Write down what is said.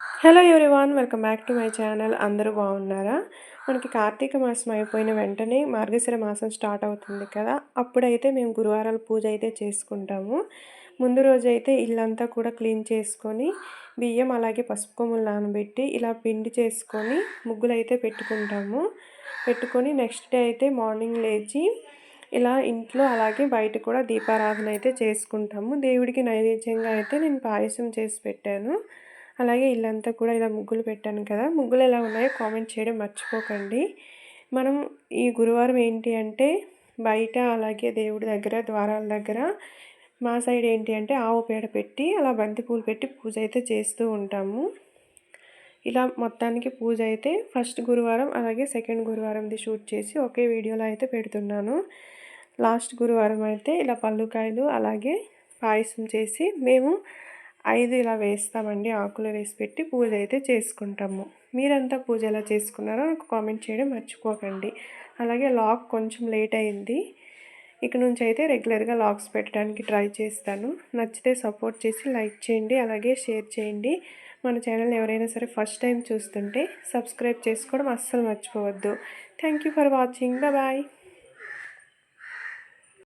Hello everyone, welcome back to my channel. అందరూ బాగున్నారా? మనకి కార్తీక మాసం అయిపోయిన వెంటనే మార్గశిర మాసం స్టార్ట్ అవుతుంది కదా. అప్పుడైతే మేము గురువారాల పూజ అయితే చేసుకుంటాము. ముందు రోజైతే ఇల్లంతా కూడా క్లీన్ చేసుకొని బియ్యం అలాగే పసుపు కొమ్ములు నానబెట్టి ఇలా పిండి చేసుకొని ముగ్గులు అయితే పెట్టుకొని నెక్స్ట్ డే అయితే మార్నింగ్ లేచి ఇలా ఇంట్లో అలాగే బయట కూడా దీపారాధన అయితే చేసుకుంటాము. దేవుడికి నైవేద్యంగా అయితే నేను పాయసం చేసి పెట్టాను. అలాగే ఇల్లంతా కూడా ఇలా ముగ్గులు పెట్టాను కదా. ముగ్గులు ఎలా ఉన్నాయో కామెంట్ చేయడం మర్చిపోకండి. మనం ఈ గురువారం ఏంటి అంటే బయట అలాగే దేవుడి దగ్గర ద్వారాల దగ్గర మా సైడ్ ఏంటి అంటే ఆవు పేడ పెట్టి అలా బంతి పూలు పెట్టి పూజ అయితే చేస్తూ ఉంటాము. ఇలా మొత్తానికి పూజ అయితే ఫస్ట్ గురువారం అలాగే సెకండ్ గురువారంది షూట్ చేసి ఒకే వీడియోలో అయితే పెడుతున్నాను. లాస్ట్ గురువారం అయితే ఇలా పళ్ళుకాయలు అలాగే పాయసం చేసి మేము 5 ఇలా వేస్తామండి. ఆకులు వేసి పెట్టి పూజ అయితే చేసుకుంటాము. మీరంతా పూజ ఎలా చేసుకున్నారో నాకు కామెంట్ చేయడం మర్చిపోకండి. అలాగే లాగ్ కొంచెం లేట్ అయింది. ఇక నుంచి అయితే రెగ్యులర్గా లాగ్స్ పెట్టడానికి ట్రై చేస్తాను. నచ్చితే సపోర్ట్ చేసి లైక్ చేయండి, అలాగే షేర్ చేయండి. మన ఛానల్ ఎవరైనా సరే ఫస్ట్ టైం చూస్తుంటే సబ్స్క్రైబ్ చేసుకోవడం అస్సలు మర్చిపోవద్దు. Thank you for watching. Bye.